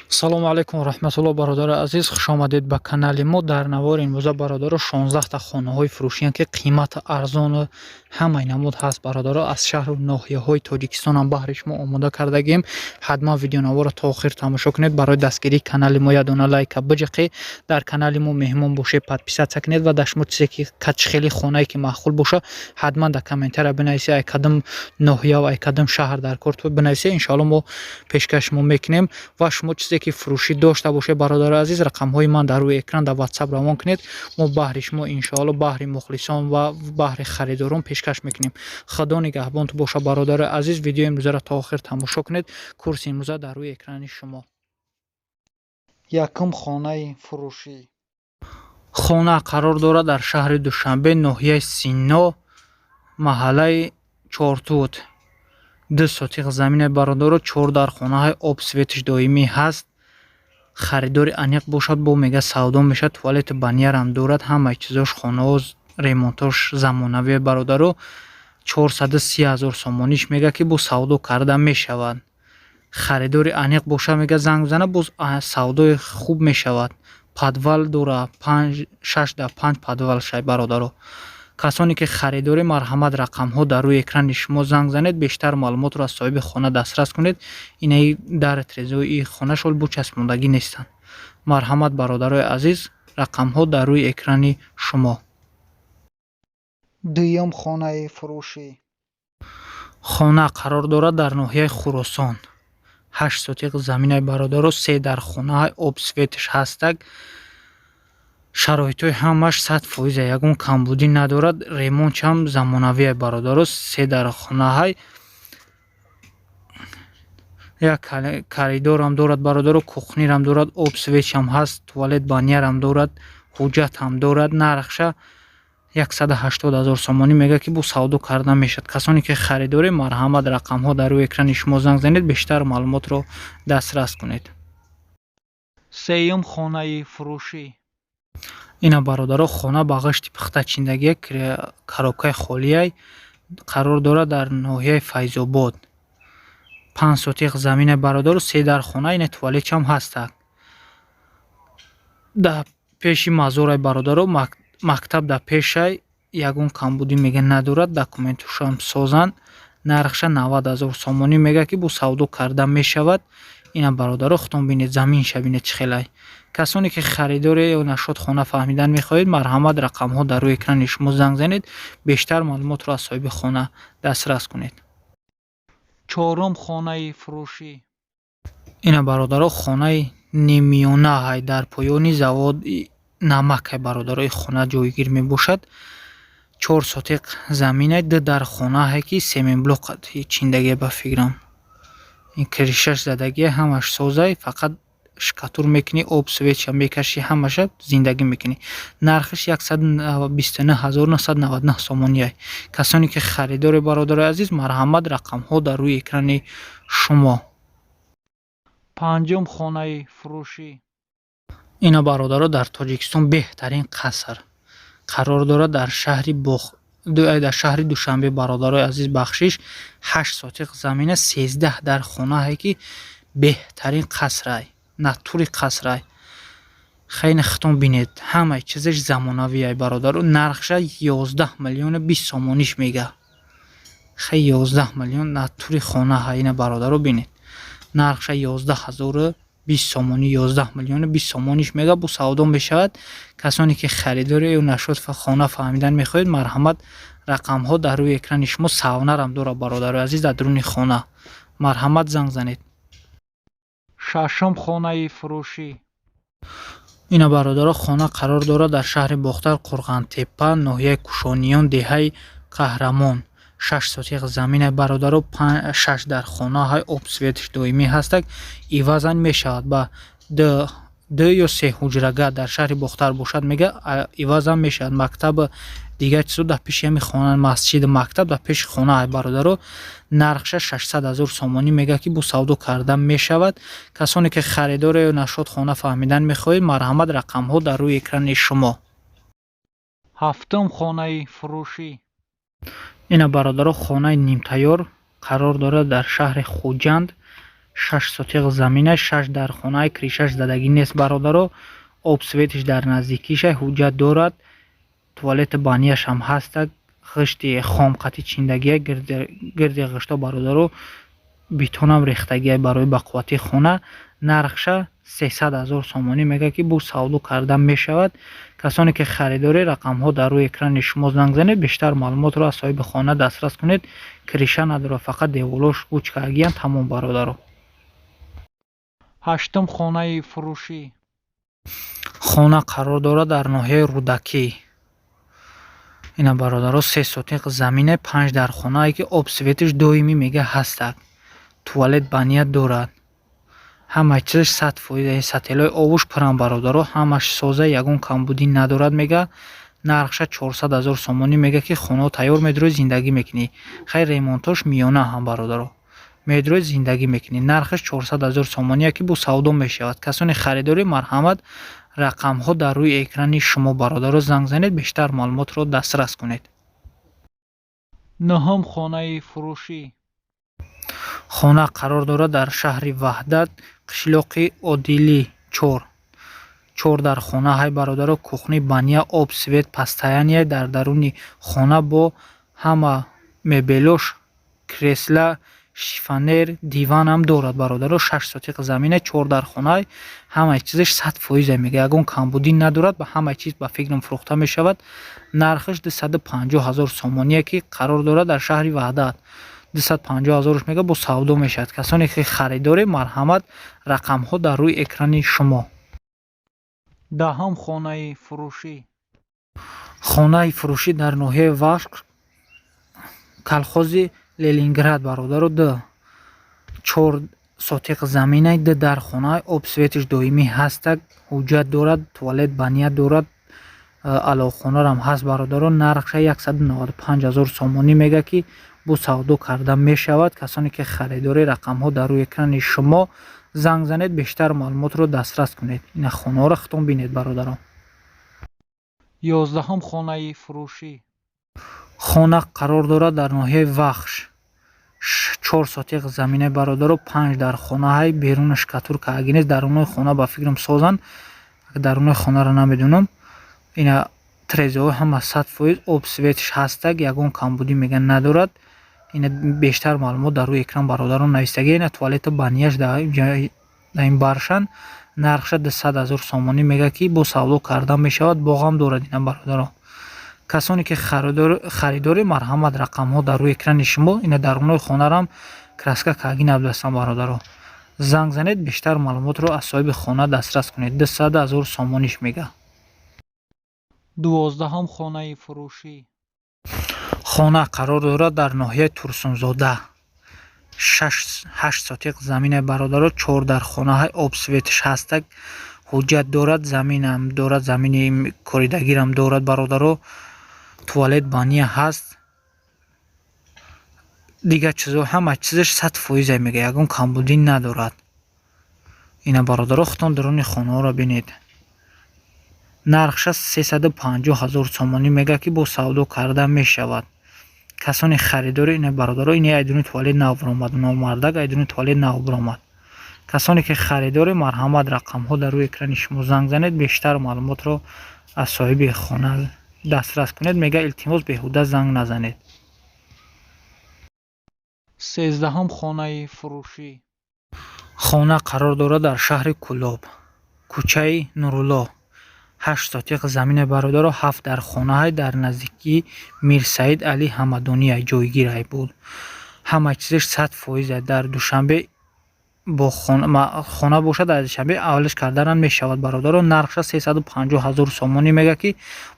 салому алайкум раҳматуллоҳ бародари азиз, хушомадед ба канали мо. Дар навори имрӯза бародаро 16 та хонаҳои фурӯшиям ки қимати арзону ҳамаи намуд ҳаст бародаро, аз шаҳру ноҳияҳои Тоҷикистонам баҳри шумо омода кардагем. Ҳатман видеонаворро то охир тамошо кунед. Барои дастгирии канали мо ядона лайка биҷиқӣ, дар канали мо меҳмон бошед, подписатсия кунед ва дар шумо чизе ки качхели хонае ки маъқул боша ҳатман дар комментария бинависед, ай кадом ноҳия ва ай кадом шаҳр дар кор то бинависед, иншоалло мо пешкаш мо мекунем. ва шумо чизе ки фурӯшӣ дошта бошед бародари азиз, рақамҳои ман дар рӯи экран дар WhatsApp равон кунед. мо баҳри шумо иншоалло баҳри мухлисон ва баҳри харидорон пешкаш мекунем. худо нигаҳбонтон боша бародари азиз. Видеои имрӯзаро то охир тамошо кунед. курси имрӯза дар рӯи экрани шумо. Якум хонаи фурӯшӣ. хона қарор дорад дар шаҳри Душанбе, ноҳияи Синно, маҳаллаи Чортут. 2 сотиқ заминаи бародаро, 4 дар хонаҳои об светиш доимӣ ҳаст. харидори аниқ бошад, бо мега савдо мешад, туалети баниярам дорад, ҳамаи чизош хонаҳо ремонтош замонавие бародаро. 430 000 сомониш мега ки бо савдо карда мешавад. харидори аниқ боша мега занг бизана, боз савдои хуб мешавад. подвал дора, 6-5 подвал шай бародаро. касоне ки харидори марҳамат, рақамҳо дар рӯи экрани шумо занг занед, бештар маълумотро аз соҳиби хона дастрас кунед. инаи дар трезои хонашол бо часпондагӣ нестанд. марҳамат бародарои азиз, рақамҳо дар рӯи экрани шумо. дуюм хонаи фурӯшӣ. хона қарор дорад дар ноҳияи Хӯросон. 8 сотиқ заминаи бародаро, 3 дар хонаҳои об светиш ҳастак. шароитҳои ҳамаш 100%, ягон камбудӣ надорад. ремонтчам замонавие бародаро. 3 дар хонаҳай, як коридорам дорад бародаро, кухнирам дорад, об светшам ҳаст, туалет баниярам дорад, ҳуҷҷатам дорад. нархша 180 000 сомонӣ мега ки бо савдо карда мешад. касоне ки харидори марҳамат, рақамҳо дар рӯи экрани шумо занг занед, бештар маълумотро дастрас кунед. сеюм хонаи фурӯшӣ. ина бародаро, хона ба ғишти пухтачиндагия, коробкаи холияй қарор дорад дар ноҳияи Файзобод. 5 сотиқ заминаи бародаро, 3 дар хона, ина туалетчам ҳастак. дар пеши мазорай бародаро, мактаб дар пешай, ягон камбудӣ мега надорад, документошам созанд. нархша 90 000 сомонӣ мега ки бо савдо карда мешавад. ина бародаро, хутон бинед, заминша бинед чӣ хелай. касоне ки харидори ё нашод хона фаҳмидан мехоҳед, марҳамат, рақамҳо дар рӯи экрани шумо занг занед, бештар маълумотро аз соҳиби хона дастрас кунед. чорум хонаи фурӯшӣ. ина бародаро, хонаи немиёнаҳай дар поёни заводи намакай бародаро, ин хона ҷойгир мебошад. 4 сотиқ заминай, 2 дар хонаҳае ки семенблок чиндагия ба фикрам. ин кришаш задагия, ҳамаш созай, фақат шкатур мекунӣ, об светша мекашӣ, ҳамаша зиндагӣ мекунӣ. нархиш 129 999 сомонияй. касоне ки харидори бародари азиз, марҳамат, рақамҳо дар рӯи экрани шумо. панҷум хонаи фурӯшӣ. ина бародаро, дар Тоҷикистон беҳтарин қаср қарор дорад дар шаҳри Душанбе бародарои азиз бахшиш. 8 сотиқ замина, 13 дар хонаҳае ки беҳтарин қасрай, натури қасрай. хейне хитон бинед, ҳамаи чизаш замонавияй бародаро. нархша 11 миллион 20 сомониш мега. хей 11 миллион натури хонаҳай, ина бародаро бинед. нархша 11 20 сомонӣ, 11 миллион 20 сомониш мега, бо савдо мешавад. касоне ки харидори ё нашод хона фаҳмидан мехоҳед, марҳамат, рақамҳо дар рӯи экрани шумо. савнарам дорад бародари азиз дар дуруни хона. марҳамат, занг занед. шашум хонаи фурӯшӣ. ина бародаро, хона қарор дорад дар шаҳри Бохтар, Қурғантеппа, ноҳияи Кушониён, деҳаи Қаҳрамон. 6 сотиқ заминаи бародаро, 6 дар хонаҳои об светиш доимӣ ҳастак. ивазан мешавад ба 2 ё 3 ҳуҷрага дар шаҳри Бохтар бошад, мега ивазан мешавад. мактаб дигар чизо дар пеши ҳами хона, масҷид, мактаб дар пеши хонаҳай бародаро. нархша 600 000 сомонӣ мега ки бо савдо карда мешавад. касоне ки харидори ё нашод хона фаҳмидан мехоҳед, марҳамат, рақамҳо дар рӯи экрани шумо. ҳафтум хонаи фурӯшӣ. ина бародаро, хонаи нимтайёр қарор дорад дар шаҳри Хуҷанд. 6 сотиқ замина, 6 дар хонаи кришаш задагӣ нест бародаро. обсветиш дар наздикиша ҳуҷҷат дорад. туалети банияш ҳам ҳастак. ғишти хомқати чиндагия гирди ғишто бародаро битонам рехтагия барои бақуввати хона. нархша 300 000 сомонӣ мега ки бу савдо карда мешавад. касоне ки харидори рақамҳо дар рӯи экрани шумо занг занед, бештар маълумотро аз соҳиби хона дастрас кунед. криша надорад, фақат деволош гучкаагиян тамом бародаро. ҳаштум хонаи фурӯшӣ. хона қарор дорад дар ноҳияи рӯдакӣ. ина бародаро 3 сотиқ замине, 5 дар хонае ки обсветиш доимӣ мега ҳастак. туалет бания дорад. ҳамаи чизаш 100%. сателои овуш пурам бародаро, ҳамаш соза, ягон камбудӣ надорад мега. нархша 400 000 сомонӣ мега ки хонао тайёр медрои зиндагӣ мекунӣ. хайр ремонтош миёна ҳам бародаро медрои зиндагӣ мекунӣ. нархаш 400 000 сомоние ки бу савдо мешавад. касони харидори марҳамат, рақамҳо дар рӯи экрани шумо бародаро занг занед, бештар маълумотро дастрас кунед. нӯҳум хонаи фурӯшӣ. хона қарор дорад дар шаҳри ваҳдат, қишлоқи одилӣ 4. 4 дар хона ҳай бародаро, кухни бания, об, свет, пастаяния дар даруни хона бо ҳама мебелош, кресла, шифонер, диванам дорад бародаро. 6 сотиқ замина, 4 дар хона, ҳамаи чизаш 100% мега. ягон камбудӣ надорад, ба ҳамаи чиз ба фикрам фурӯхта мешавад. нархаш 250 000 сомоние ки қарор дорад дар шаҳри ваҳдат. 250 000 мега бо савдо мешавад. касоне ки харидори марҳамат, рақамҳо дар рӯи экрани шумо. даҳум хонаи фурӯшӣ. хонаи фурӯшӣ дар ноҳияи Вашк, колхози Ленинград бародаро. 4 сотиқ замина, 2 дар хона, обсветиш доимӣ ҳастак, ҳуҷҷат дорад, туалет бания дорад, алоқхонарам ҳаст бародаро. нархша 195 000 сомонӣ мега ки бу савдо карда мешавад. касоне ки харидори рақамҳо дар рӯи экрани шумо занг занед, бештар маълумотро дастрас кунед. ина хонаҳоро хитом бинед бародаро. 11 хонаи фурӯшӣ. хона қарор дорад дар ноҳияи Вахш, 4 сотиқ замина бародаро, 5 дар хонаҳай, берунаш катурка агинес, дарунои хона ба фикрам созан, дарунои хонаро намедонам. ина трезои ҳама 100%, обсветиш ҳастак, ягон камбудӣ мега надорад. ина бештар маълумот дар рӯи экран бародаро навистагӣ. ина туалета банияш дар ин баршан. нархша 200 000 сомонӣ мега ки бо савдо карда мешавад. боғам дорад ина бародаро. касоне ки харидори марҳамат, рақамҳо дар рӯи экрани шумо. ина дарунои хонарам краска кагӣ надастам бародаро. занг занед, бештар маълумотро аз соҳиби хона дастрас кунед. 200 000 сомониш мега. 12 хонаи фурӯшӣ. хона қарор дорад дар ноҳияи Турсунзода, 8 сотиқ замина бародаро, 4 дар хонаҳай, обсветиш ҳастак, ҳуҷҷат дорад, заминам дорад, замини коридагирам дорад бародаро. туалет бания ҳаст. дигар чизо ҳама чизаш 100% мега, ягон камбудӣ надорад. ина бародаро хитон даруни хонаҳоро бинед. нархша 350 000 сомонӣ мега ки бо савдо карда мешавад. касони харидори ина бародаро, ина айдуни туалет нав биромад, номардак айдуни туалет нав биромад. касоне ки харидори марҳамат, рақамҳо дар рӯи экрани шумо занг занед, бештар маълумотро аз соҳиби хона дастрас кунед. мега илтимос беҳуда занг назанед. 13 хонаи фурӯшӣ. хона қарор дорад дар шаҳри Кӯлоб, кӯчаи Нурулло, 8 сотиқ замина бародаро, 7 дар хонаҳай, дар наздикии Мирсаид Али Ҳамадония ҷойгирай буд. ҳамаи чизаш 100%. дар душанбе бо хона бошад, дар душанбе авлиш карданам мешавад бародаро. нархша 350 000 сомонӣ мега ки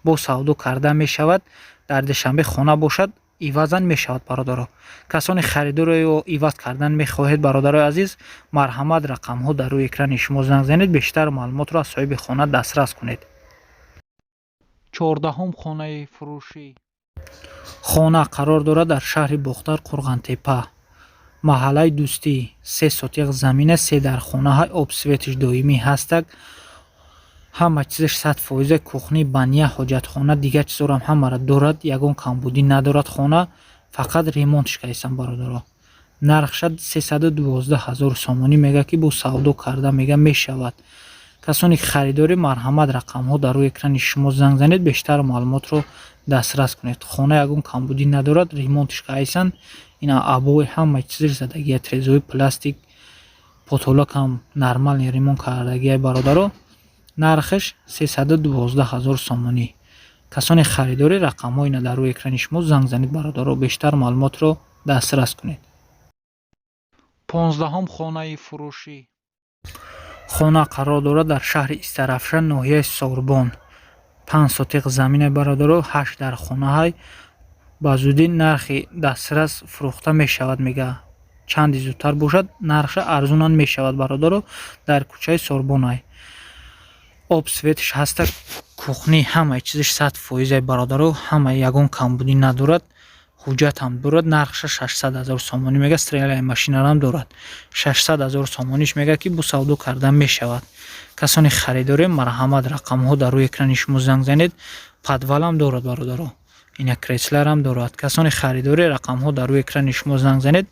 бо савдо карда мешавад. дар душанбе хона бошад, ивазан мешавад бародаро. касони харидорро иваз кардан мехоҳед бародарои азиз, марҳамат, рақамҳо дар рӯи экрани шумо занг занед, бештар маълумотро аз соҳиби хона дастрас кунед. 14 хонаи фурӯшӣ. хона қарор дорад дар шаҳри Бохтар, Қурғантепа, маҳаллаи Дӯстӣ, 3 сотиқ замина, 3 дар хонаҳай, обсветиш доимӣ ҳастак, ҳама чизаш 100%, кухни бания, ҳоҷатхона, дигар чизорам ҳамаро дорад, ягон камбудӣ надорад хона, фақат ремонтиш кардам бародаро. нархша 312,000 сомонӣ мега ки бо савдо карда мега мешавад. касони харидори марҳамат рақамҳо дар рӯи экрани шумо занг занед, бештар маълумотро дастрас кунед. хона ягон камбудӣ надорад, ремонтиш кайсан, ина абои ҳама чизиш задагия, трезои пластик, потолакам нормални ремонт кардагия бародаро. нархш 312,000 сомонӣ. касони харидори рақамҳо ина дар рӯи экрани шумо занг занед бародаро, бештар маълумотро дастрас кунед. 15 хонаи фурӯшӣ. хона қарор дорад дар шаҳри Истарафша, ноҳияи Сорбон. 5 сотиқ заминаи бародаро, 8 дар хонаҳай. ба зудӣ нархи дастрас фурӯхта мешавад мега. чанди зудтар бошад, нархша арзонан мешавад бародаро, дар кӯчаи Сорбонай. об светиш ҳаста, кухни ҳамаи чизиш 100% бародаро, ҳама ягон камбудӣ надорад, ҳуҷҷатам дорад. нархша 600,000 сомонӣ мега. стреляи машинарам дорад. 600,000 сомониш мега ки бо савдо карда мешавад. касони харидоре марҳамат рақамҳо дар рӯи экрани шумо занг занед. подвалам дорад бародаро, ина кресларам дорад. касони харидоре рақамҳо дар рӯи экрани шумо занг занед,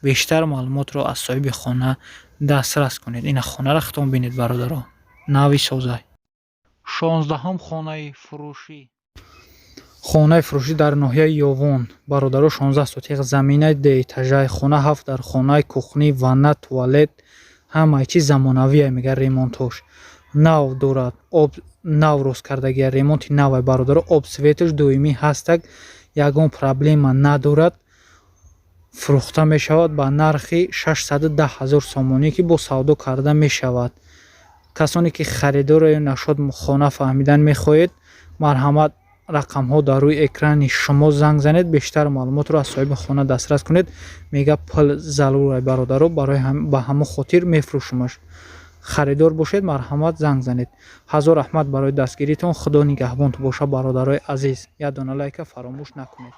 бештар маълумотро аз соҳиби хона дастрас кунед. ина хонаро хитон бинед бародаро, нави созай. 16 хонаи фурӯшӣ. хонаи фурӯшӣ дар ноҳияи Ёвон бародаро, 16 сотиқ заминаи деэтажаи хона, 7 дар хонаи кухни, ванна, туалет, ҳамаи чиз замонавие мега. ремонтош нав дорад, об нав росткардагия, ремонти навай бародаро. об светиш доимӣ ҳастак, ягон проблема надорад, фурӯхта мешавад ба нархи 610,000 сомонӣ ки бо савдо карда мешавад. касоне ки харидори нашод хона фаҳмидан мехоҳед, марҳамат рақамҳо дар рӯи экрани шумо занг занед, бештар маълумотро аз соҳиби хона дастрас кунед. мега пул залурай бародаро, барои ба ҳамон хотир мефурӯшумаш. харидор бошед, марҳамат занг занед. ҳазор раҳмат барои дастгиритон. худо нигаҳбонтон боша бародарои азиз. як дона лайка фаромӯш накунед.